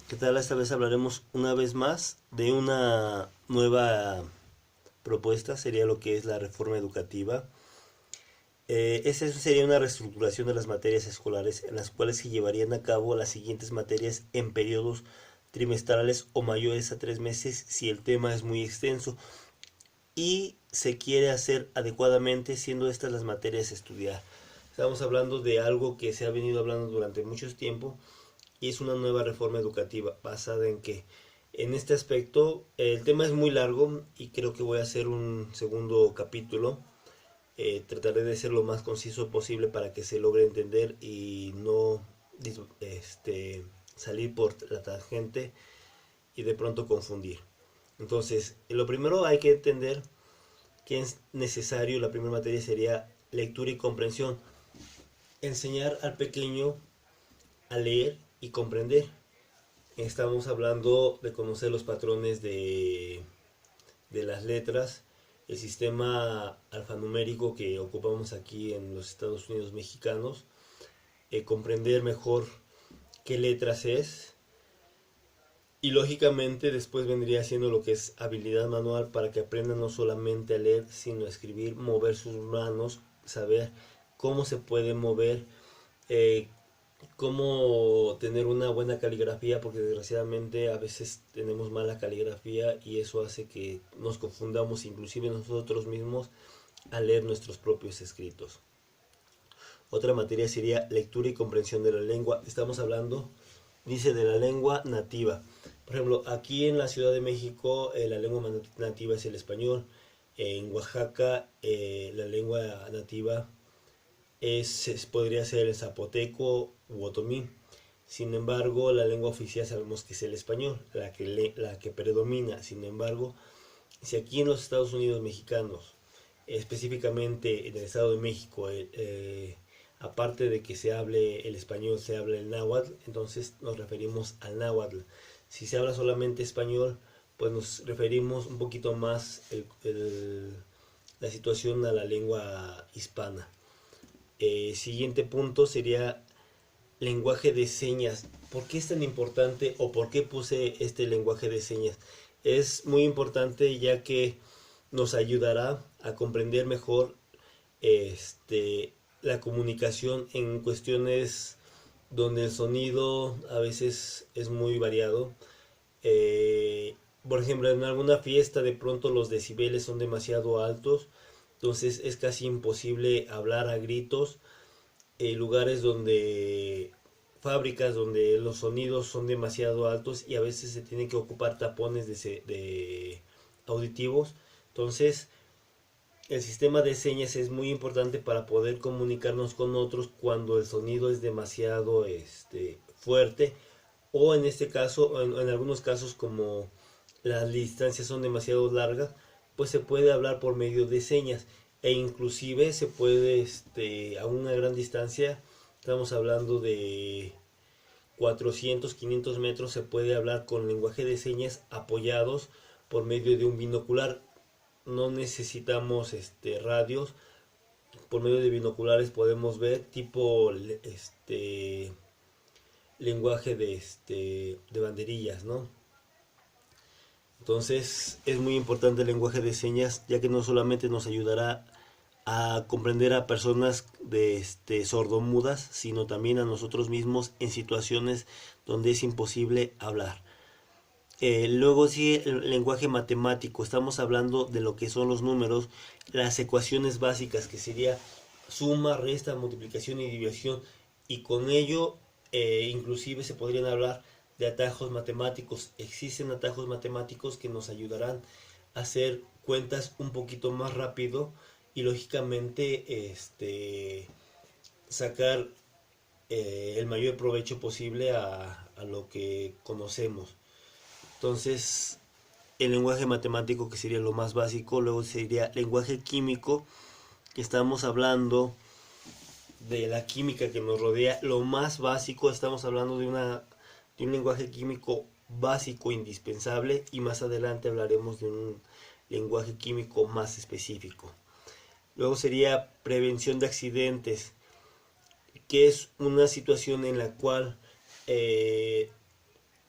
¿Qué tal? Esta vez hablaremos una vez más de una nueva propuesta, sería lo que es la reforma educativa. Esa sería una reestructuración de las materias escolares en las cuales se llevarían a cabo las siguientes materias en periodos trimestrales o mayores a 3 meses si el tema es muy extenso y se quiere hacer adecuadamente siendo estas las materias a estudiar. Estamos hablando de algo que se ha venido hablando durante mucho tiempo y es una nueva reforma educativa basada en que en este aspecto el tema es muy largo y creo que voy a hacer un segundo capítulo. Trataré de ser lo más conciso posible para que se logre entender y no salir por la tangente y de pronto confundir. Entonces, lo primero hay que entender que es necesario, la primera materia sería lectura y comprensión. Enseñar al pequeño a leer y comprender. Estamos hablando de conocer los patrones de las letras, el sistema alfanumérico que ocupamos aquí en los Estados Unidos mexicanos, comprender mejor qué letras es y lógicamente después vendría siendo lo que es habilidad manual para que aprendan no solamente a leer sino a escribir, mover sus manos, saber cómo se puede mover, eh, cómo tener una buena caligrafía, porque desgraciadamente a veces tenemos mala caligrafía y eso hace que nos confundamos inclusive nosotros mismos al leer nuestros propios escritos. Otra materia sería lectura y comprensión de la lengua. Estamos hablando, dice, de la lengua nativa. Por ejemplo, aquí en la Ciudad de México la lengua nativa es el español. En Oaxaca la lengua nativa podría ser el zapoteco u otomí. Sin embargo, la lengua oficial sabemos que es el español, la que predomina. Sin embargo, si aquí en los Estados Unidos mexicanos, específicamente en el Estado de México, aparte de que se hable el español, se habla el náhuatl, entonces nos referimos al náhuatl. Si se habla solamente español, pues nos referimos un poquito más la situación a la lengua hispana. Siguiente punto sería lenguaje de señas. ¿Por qué es tan importante o por qué puse este lenguaje de señas? Es muy importante ya que nos ayudará a comprender mejor la comunicación en cuestiones donde el sonido a veces es muy variado. Por ejemplo, en alguna fiesta de pronto los decibeles son demasiado altos, entonces es casi imposible hablar a gritos. Lugares donde fábricas donde los sonidos son demasiado altos y a veces se tienen que ocupar tapones de auditivos. Entonces, el sistema de señas es muy importante para poder comunicarnos con otros cuando el sonido es demasiado fuerte o en este caso, en algunos casos como las distancias son demasiado largas, pues se puede hablar por medio de señas e inclusive se puede a una gran distancia, estamos hablando de 400, 500 metros, se puede hablar con lenguaje de señas apoyados por medio de un binocular. No necesitamos radios, por medio de binoculares podemos ver tipo lenguaje de banderillas, ¿no? Entonces es muy importante el lenguaje de señas, ya que no solamente nos ayudará a comprender a personas sordomudas, sino también a nosotros mismos en situaciones donde es imposible hablar. Luego sigue el lenguaje matemático. Estamos hablando de lo que son los números, las ecuaciones básicas, que sería suma, resta, multiplicación y división. Y con ello, inclusive se podrían hablar de atajos matemáticos. Existen atajos matemáticos que nos ayudarán a hacer cuentas un poquito más rápido y lógicamente sacar el mayor provecho posible a lo que conocemos. Entonces, el lenguaje matemático, que sería lo más básico, luego sería lenguaje químico, que estamos hablando de la química que nos rodea, lo más básico, estamos hablando de un lenguaje químico básico, indispensable, y más adelante hablaremos de un lenguaje químico más específico. Luego sería prevención de accidentes, que es una situación en la cual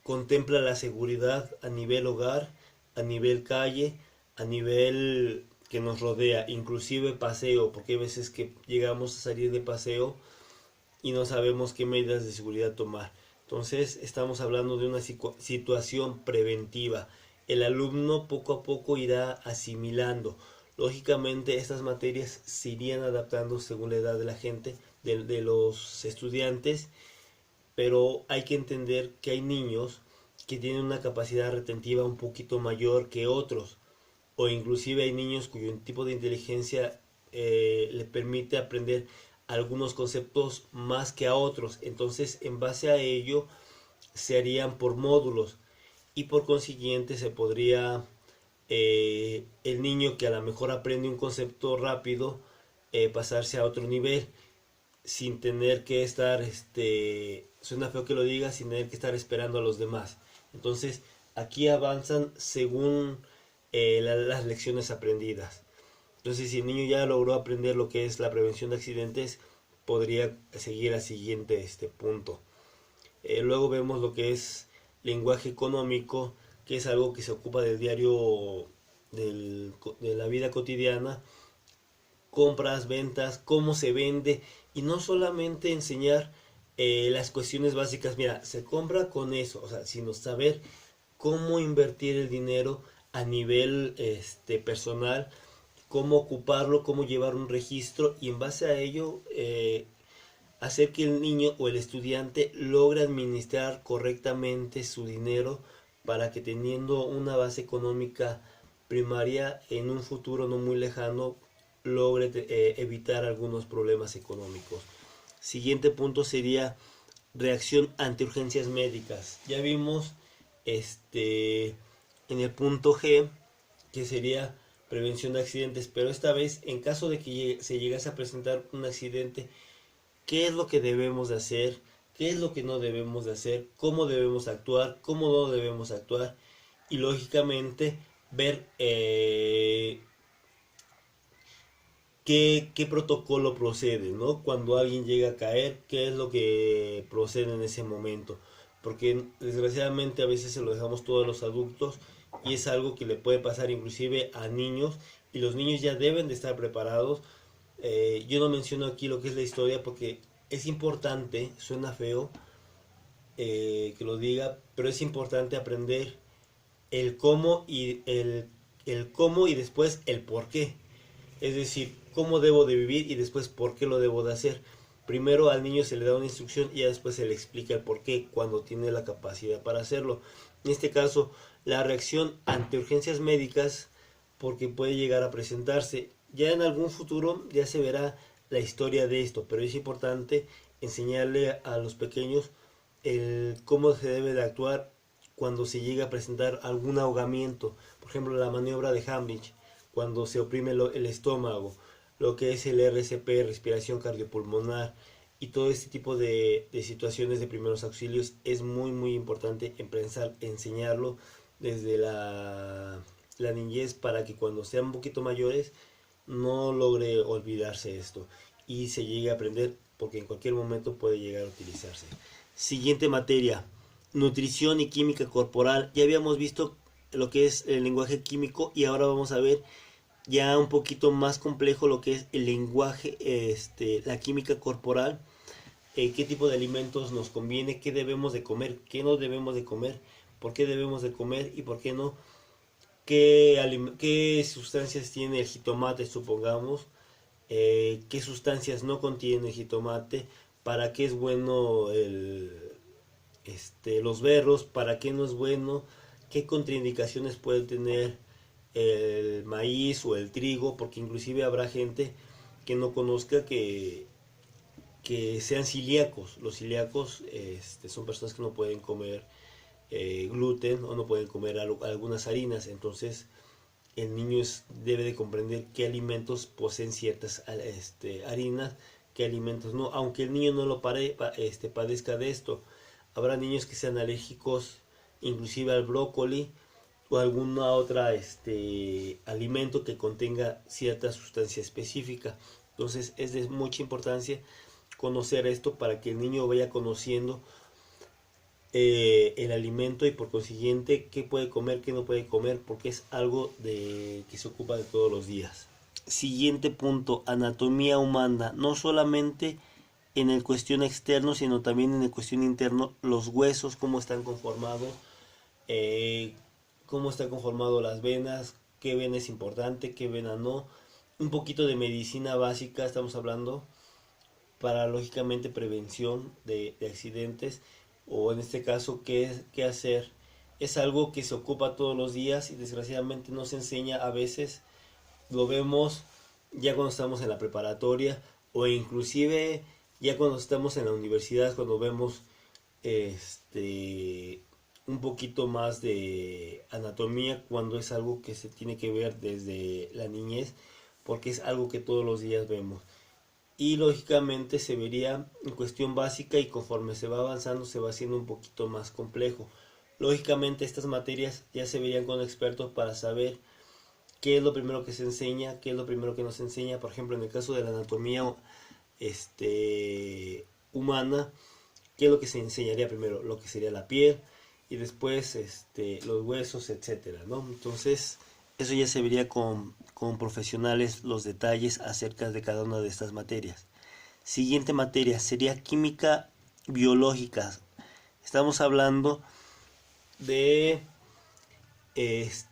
contempla la seguridad a nivel hogar, a nivel calle, a nivel que nos rodea, inclusive paseo, porque hay veces que llegamos a salir de paseo y no sabemos qué medidas de seguridad tomar. Entonces estamos hablando de una situación preventiva. El alumno poco a poco irá asimilando. Lógicamente estas materias se irían adaptando según la edad de la gente, de los estudiantes, pero hay que entender que hay niños que tienen una capacidad retentiva un poquito mayor que otros, o inclusive hay niños cuyo tipo de inteligencia le permite aprender algunos conceptos más que a otros. Entonces, en base a ello, se harían por módulos y por consiguiente se podría, el niño que a lo mejor aprende un concepto rápido, pasarse a otro nivel sin tener que estar, suena feo que lo diga, sin tener que estar esperando a los demás. Entonces, aquí avanzan según las lecciones aprendidas. Entonces, si el niño ya logró aprender lo que es la prevención de accidentes, podría seguir al siguiente punto. Luego vemos lo que es lenguaje económico, que es algo que se ocupa del diario de la vida cotidiana, compras, ventas, cómo se vende, y no solamente enseñar las cuestiones básicas, mira, se compra con eso, o sea, sino saber cómo invertir el dinero a nivel personal, cómo ocuparlo, cómo llevar un registro, y en base a ello hacer que el niño o el estudiante logre administrar correctamente su dinero para que, teniendo una base económica primaria, en un futuro no muy lejano logre evitar algunos problemas económicos. Siguiente punto sería reacción ante urgencias médicas. Ya vimos en el punto G, que sería prevención de accidentes, pero esta vez, en caso de que se llegase a presentar un accidente, ¿qué es lo que debemos de hacer? ¿Qué es lo que no debemos de hacer? ¿Cómo debemos actuar? ¿Cómo no debemos actuar? Y lógicamente ver qué protocolo procede, ¿no? Cuando alguien llega a caer, qué es lo que procede en ese momento. Porque desgraciadamente a veces se lo dejamos todos los adultos y es algo que le puede pasar inclusive a niños, y los niños ya deben de estar preparados. Yo no menciono aquí lo que es la historia porque es importante, suena feo que lo diga, pero es importante aprender el cómo y el cómo y después el por qué. Es decir, cómo debo de vivir y después por qué lo debo de hacer. Primero al niño se le da una instrucción y ya después se le explica el por qué cuando tiene la capacidad para hacerlo. En este caso, la reacción ante urgencias médicas, porque puede llegar a presentarse. Ya en algún futuro ya se verá la historia de esto, pero es importante enseñarle a los pequeños el cómo se debe de actuar cuando se llega a presentar algún ahogamiento. Por ejemplo, la maniobra de Hamlich, cuando se oprime el estómago, lo que es el RCP, respiración cardiopulmonar, y todo este tipo de situaciones de primeros auxilios es muy muy importante empezar a enseñarlo desde la niñez, para que cuando sean un poquito mayores no logre olvidarse esto y se llegue a aprender, porque en cualquier momento puede llegar a utilizarse. Siguiente materia, nutrición y química corporal. Ya habíamos visto lo que es el lenguaje químico y ahora vamos a ver ya un poquito más complejo lo que es el lenguaje, la química corporal, qué tipo de alimentos nos conviene, qué debemos de comer, qué no debemos de comer, por qué debemos de comer y por qué no, qué sustancias tiene el jitomate, supongamos, qué sustancias no contiene el jitomate, para qué es bueno los berros, para qué no es bueno, qué contraindicaciones puede tener el maíz o el trigo, porque inclusive habrá gente que no conozca que sean celíacos. Los celíacos son personas que no pueden comer gluten o no pueden comer algunas harinas. Entonces el niño debe de comprender qué alimentos poseen ciertas harinas, qué alimentos no, aunque el niño no lo padezca de esto. Habrá niños que sean alérgicos inclusive al brócoli o alguna otra alimento que contenga cierta sustancia específica. Entonces es de mucha importancia conocer esto para que el niño vaya conociendo el alimento y por consiguiente qué puede comer, qué no puede comer, porque es algo que se ocupa de todos los días. Siguiente punto, anatomía humana, no solamente en el cuestión externo, sino también en el cuestión interno, los huesos, cómo están conformados, cómo están conformados las venas, qué vena es importante, qué vena no, un poquito de medicina básica, estamos hablando, para lógicamente prevención de accidentes, o en este caso qué hacer. Es algo que se ocupa todos los días y desgraciadamente no se enseña a veces, lo vemos ya cuando estamos en la preparatoria o inclusive ya cuando estamos en la universidad, cuando vemos un poquito más de anatomía, cuando es algo que se tiene que ver desde la niñez, porque es algo que todos los días vemos. Y lógicamente se vería en cuestión básica y conforme se va avanzando se va haciendo un poquito más complejo. Lógicamente estas materias ya se verían con expertos para saber qué es lo primero que se enseña, qué es lo primero que no se enseña. Por ejemplo, en el caso de la anatomía humana, qué es lo que se enseñaría primero, lo que sería la piel y después los huesos, etcétera, ¿no? Entonces, eso ya se vería con profesionales los detalles acerca de cada una de estas materias. Siguiente materia sería química biológica. Estamos hablando de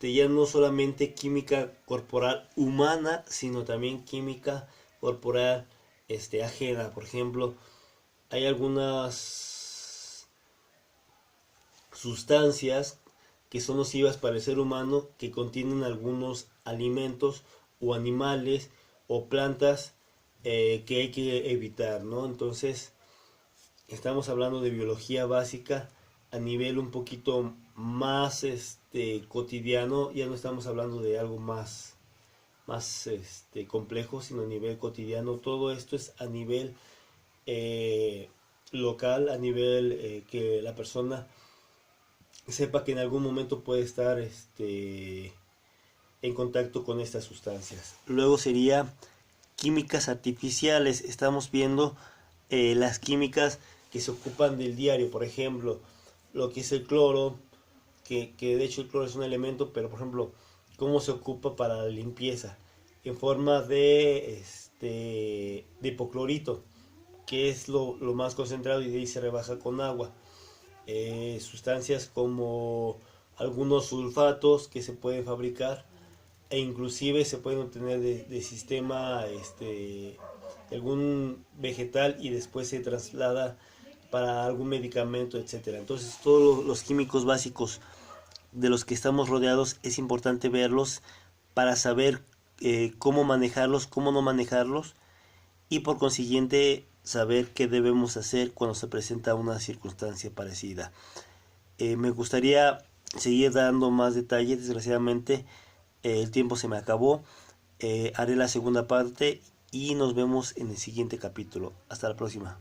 ya no solamente química corporal humana, sino también química corporal ajena. Por ejemplo, hay algunas sustancias que son nocivas para el ser humano que contienen algunos alimentos o animales o plantas que hay que evitar, ¿no? Entonces, estamos hablando de biología básica a nivel un poquito más cotidiano, ya no estamos hablando de algo más complejo, sino a nivel cotidiano. Todo esto es a nivel local, a nivel que la persona sepa que en algún momento puede estar en contacto con estas sustancias. Luego sería químicas artificiales. Estamos viendo las químicas que se ocupan del diario, por ejemplo, lo que es el cloro, que de hecho el cloro es un elemento, pero por ejemplo, cómo se ocupa para la limpieza, en forma de hipoclorito, que es lo más concentrado y de ahí se rebaja con agua. Sustancias como algunos sulfatos que se pueden fabricar e inclusive se pueden obtener de sistema algún vegetal y después se traslada para algún medicamento, etcétera. Entonces todos los químicos básicos de los que estamos rodeados es importante verlos para saber cómo manejarlos, cómo no manejarlos y por consiguiente saber qué debemos hacer cuando se presenta una circunstancia parecida. Me gustaría seguir dando más detalles, desgraciadamente el tiempo se me acabó. Haré la segunda parte y nos vemos en el siguiente capítulo. Hasta la próxima.